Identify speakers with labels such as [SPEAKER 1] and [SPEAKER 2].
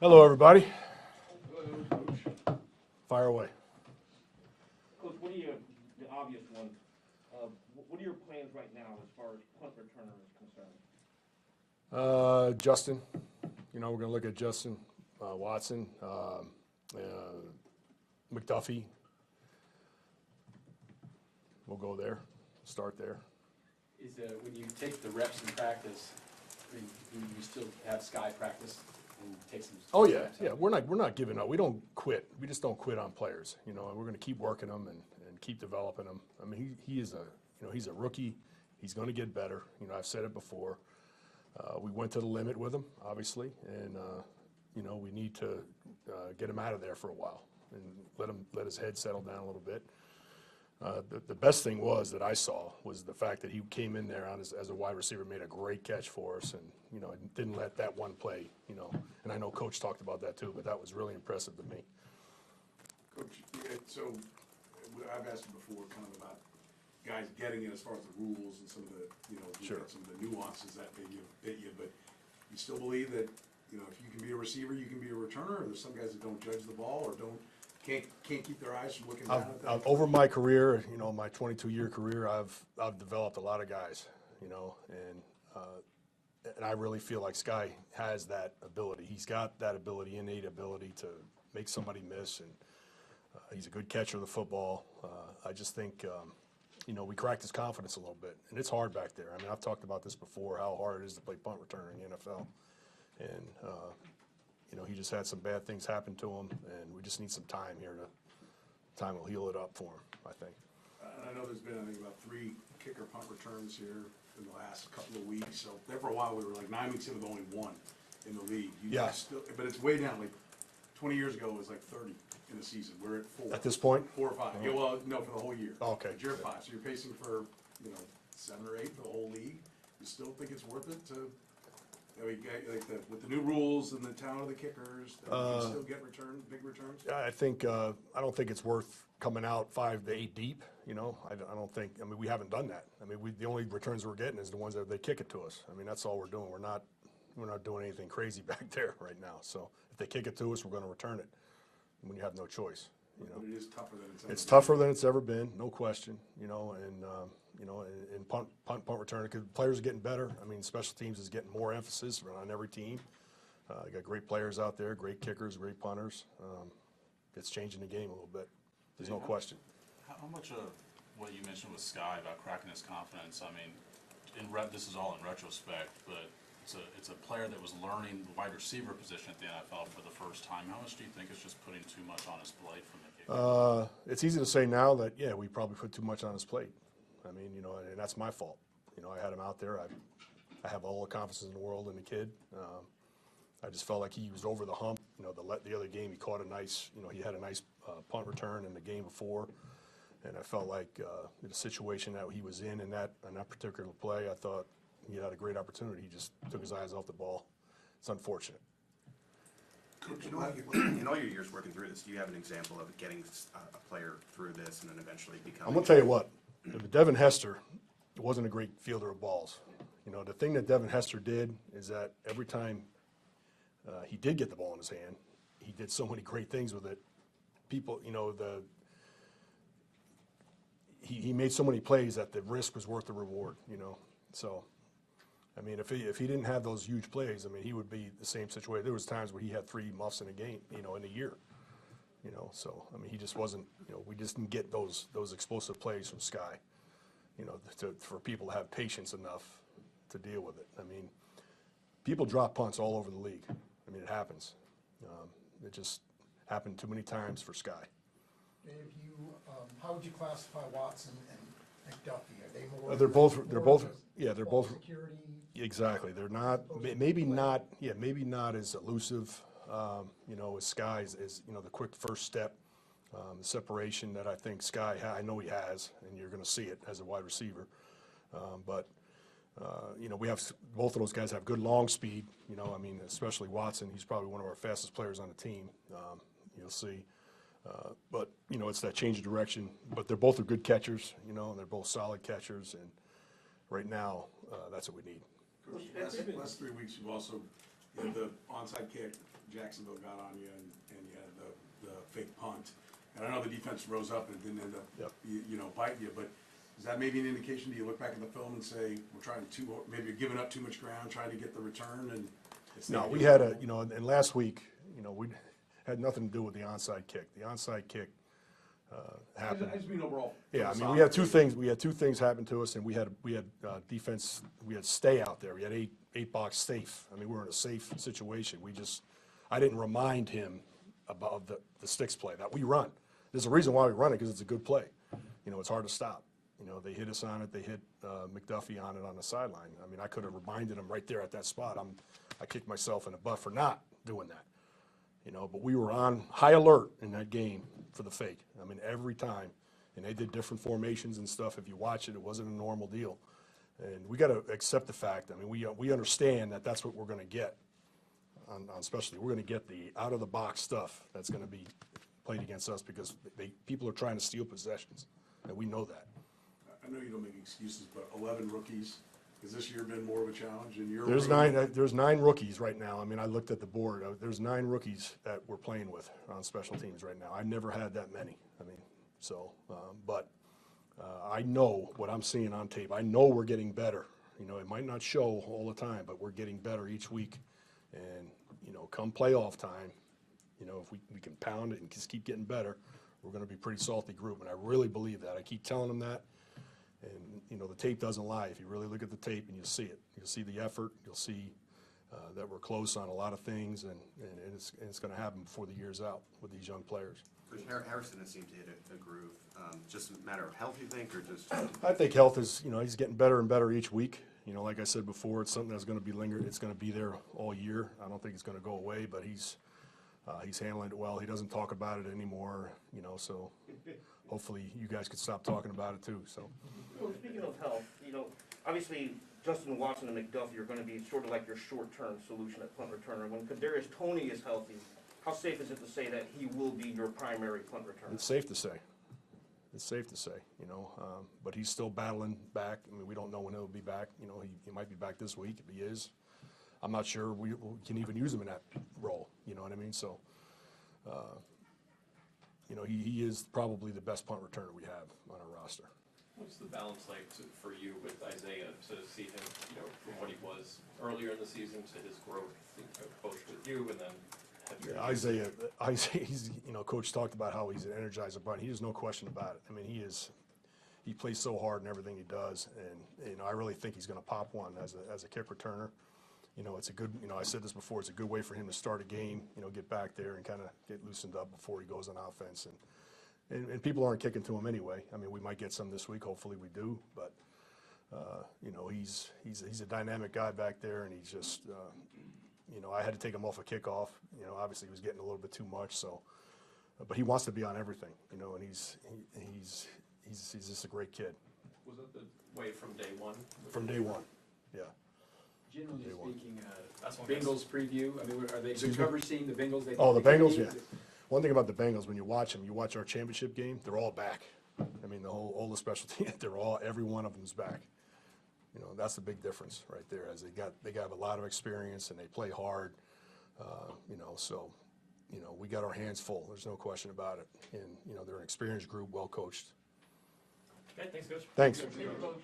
[SPEAKER 1] Hello, everybody.
[SPEAKER 2] Hello, Coach.
[SPEAKER 1] Fire away.
[SPEAKER 2] Coach, what are your, the obvious ones, what are your plans right now as far as punt returner is concerned?
[SPEAKER 1] Justin. We're going to look at Justin, Watson, McDuffie. We'll go there, start there.
[SPEAKER 3] Is when you take the reps in practice, I mean, you still have Skye practice and take some.
[SPEAKER 1] Oh yeah,
[SPEAKER 3] reps
[SPEAKER 1] yeah.
[SPEAKER 3] out?
[SPEAKER 1] We're not giving up. We don't quit. We just don't quit on players. And we're going to keep working them and keep developing them. I mean, he is he's a rookie. He's going to get better. I've said it before. We went to the limit with him, obviously, and we need to get him out of there for a while and let his head settle down a little bit. The best thing that I saw was the fact that he came in there as a wide receiver, made a great catch for us, and didn't let that one play. And I know Coach talked about that too, but that was really impressive to me.
[SPEAKER 4] Coach, so I've asked you before, kind of about guys getting it as far as the rules and some of the
[SPEAKER 1] Sure.
[SPEAKER 4] some of the nuances that maybe have hit you, but you still believe that if you can be a receiver, you can be a returner. Or there's some guys that don't judge the ball or can't keep their eyes from looking down at that.
[SPEAKER 1] Over my career, my 22-year career, I've developed a lot of guys, and I really feel like Skye has that ability. He's got that ability, innate ability to make somebody miss, and he's a good catcher of the football. I just think, we cracked his confidence a little bit, and it's hard back there. I mean, I've talked about this before, how hard it is to play punt returner in the NFL, and he just had some bad things happen to him, and we just need some time here time will heal it up for him, I think.
[SPEAKER 4] I know there's been, I think, about 3 kicker punt returns here in the last couple of weeks. So there for a while, we were like 9 weeks in with only 1 in the league.
[SPEAKER 1] Yeah.
[SPEAKER 4] But it's way down. Like 20 years ago, it was like 30 in a season. We're at 4.
[SPEAKER 1] At this point?
[SPEAKER 4] 4 or 5. Yeah, well, no, for the whole year.
[SPEAKER 1] Okay.
[SPEAKER 4] But you're at 5, so you're pacing for 7 or 8 for the whole league. You still think it's worth it to? I mean, with the new rules and the talent of the kickers, that you can still get big returns?
[SPEAKER 1] I think I don't think it's worth coming out 5 to 8 deep. I don't think. I mean, we haven't done that. I mean, the only returns we're getting is the ones that they kick it to us. I mean, that's all we're doing. We're not doing anything crazy back there right now. So if they kick it to us, we're going to return it. When you have no choice.
[SPEAKER 4] But it is tougher than it's ever
[SPEAKER 1] It's
[SPEAKER 4] been.
[SPEAKER 1] tougher than it's ever been, no question. And punt return, because players are getting better. I mean, special teams is getting more emphasis on every team. You got great players out there, great kickers, great punters. It's changing the game a little bit. There's no question.
[SPEAKER 5] How much of what you mentioned with Skye about cracking his confidence? I mean, this is all in retrospect, but it's a player that was learning the wide receiver position at the NFL for the first time. How much do you think is just putting too much on his plate from the get-go?
[SPEAKER 1] It's easy to say now that, we probably put too much on his plate. I mean, and that's my fault. I had him out there. I have all the confidence in the world in the kid. I just felt like he was over the hump. The other game he caught a nice, he had a nice punt return in the game before. And I felt like in the situation that he was in that particular play, I thought he had a great opportunity. He just took his eyes off the ball. It's unfortunate.
[SPEAKER 6] Coach, in all your years working through this, do you have an example of getting a player through this and then eventually becoming?
[SPEAKER 1] I'm going to tell you what. Devin Hester wasn't a great fielder of balls. The thing that Devin Hester did is that every time he did get the ball in his hand, he did so many great things with it. People, he made so many plays that the risk was worth the reward, So, I mean, if he didn't have those huge plays, I mean, he would be the same situation. There was times where he had 3 muffs in a game, in a year. So I mean, he just wasn't. We just didn't get those explosive plays from Skye. For people to have patience enough to deal with it. I mean, people drop punts all over the league. I mean, it happens. It just happened too many times for Skye.
[SPEAKER 7] Dave, how would you classify Watson and McDuffie? Are they more?
[SPEAKER 1] They're both. Yeah, they're both.
[SPEAKER 7] Security.
[SPEAKER 1] Exactly. They're not. Maybe not. Yeah, maybe not as elusive. As Skye is the quick first step, the separation that I think Skye, I know he has, and you're going to see it as a wide receiver. But we have both of those guys have good long speed. I mean, especially Watson. He's probably one of our fastest players on the team. You'll see. But it's that change of direction. But they're both good catchers. And they're both solid catchers. And right now, that's what we need.
[SPEAKER 4] Coach, last 3 weeks, you've also you had the onside kick, Jacksonville got on you, and you had the fake punt. And I know the defense rose up and didn't end up,
[SPEAKER 1] Yep.
[SPEAKER 4] biting you, but is that maybe an indication? Do you look back at the film and say, we're trying maybe you're giving up too much ground, trying to get the return, and it's
[SPEAKER 1] No,
[SPEAKER 4] not
[SPEAKER 1] we
[SPEAKER 4] good?
[SPEAKER 1] had and last week, we had nothing to do with the onside kick. The onside kick happened.
[SPEAKER 4] I just mean overall.
[SPEAKER 1] Yeah, I mean, we had two things. We had two things happen to us, and we had defense. We had stay out there. We had eight box safe. I mean, we were in a safe situation. I didn't remind him about the sticks play that we run. There's a reason why we run it, because it's a good play. It's hard to stop. They hit us on it. They hit McDuffie on it on the sideline. I mean, I could have reminded him right there at that spot. I kicked myself in the butt for not doing that. But we were on high alert in that game for the fake. I mean, every time. And they did different formations and stuff. If you watch it, it wasn't a normal deal. And we got to accept the fact. I mean, we understand that that's what we're going to get on especially. We're going to get the out-of-the-box stuff that's going to be played against us, because people are trying to steal possessions, and we know that.
[SPEAKER 4] I know you don't make excuses, but 11 rookies, has this year been more of a challenge in your?
[SPEAKER 1] There's 9 rookies right now. I mean, I looked at the board. There's 9 rookies that we're playing with on special teams right now. I never had that many. I mean, but I know what I'm seeing on tape. I know we're getting better. It might not show all the time, but we're getting better each week. And, come playoff time, if we can pound it and just keep getting better, we're going to be a pretty salty group. And I really believe that. I keep telling them that. And, the tape doesn't lie. If you really look at the tape and you see it, you'll see the effort. You'll see that we're close on a lot of things, and it's going to happen before the year's out with these young players.
[SPEAKER 6] Coach Harrison has seemed to hit a groove. Just a matter of health, you think, or just?
[SPEAKER 1] I think health is, he's getting better and better each week. Like I said before, it's something that's going to be lingered. It's going to be there all year. I don't think it's going to go away, but he's handling it well. He doesn't talk about it anymore, so hopefully you guys could stop talking about it too, so.
[SPEAKER 2] Well, speaking of health, obviously Justin Watson and McDuffie are going to be sort of like your short-term solution at punt returner. When Kadarius Toney is healthy, how safe is it to say that he will be your primary punt returner?
[SPEAKER 1] It's safe to say. It's safe to say, but he's still battling back. I mean, we don't know when he'll be back. He might be back this week. If he is, I'm not sure we can even use him in that role. You know what I mean? So, he is probably the best punt returner we have on our roster.
[SPEAKER 3] What's the balance like for you with Isaiah, to see him, from what he was earlier in the season to his growth, both with you and then have your
[SPEAKER 1] Isaiah, he's, Coach talked about how he's an energizer bunny. There's no question about it. I mean, he plays so hard in everything he does, and I really think he's going to pop one as a kick returner. It's a good, I said this before, it's a good way for him to start a game, get back there and kind of get loosened up before he goes on offense. And people aren't kicking to him anyway. I mean, we might get some this week. Hopefully we do. But, he's a dynamic guy back there, and he's just, I had to take him off a kickoff. Obviously he was getting a little bit too much. So, but he wants to be on everything, and he's just a great kid.
[SPEAKER 3] Was it the way from day one?
[SPEAKER 1] From day one, yeah.
[SPEAKER 8] Generally
[SPEAKER 1] Day one.
[SPEAKER 8] speaking,
[SPEAKER 3] That's one
[SPEAKER 8] Bengals preview, I mean, are they,
[SPEAKER 1] Excuse
[SPEAKER 8] did
[SPEAKER 1] me?
[SPEAKER 8] you ever seeing the Bengals?
[SPEAKER 1] Oh, the Bengals, yeah. One thing about the Bengals, when you watch them, you watch our championship game, they're all back. I mean, all the special teams, every one of them's back. That's the big difference right there, as they got a lot of experience and they play hard. So, we got our hands full. There's no question about it. And, they're an experienced group, well coached.
[SPEAKER 3] Okay, thanks, Coach.
[SPEAKER 1] Thanks.
[SPEAKER 2] Thank you, Coach.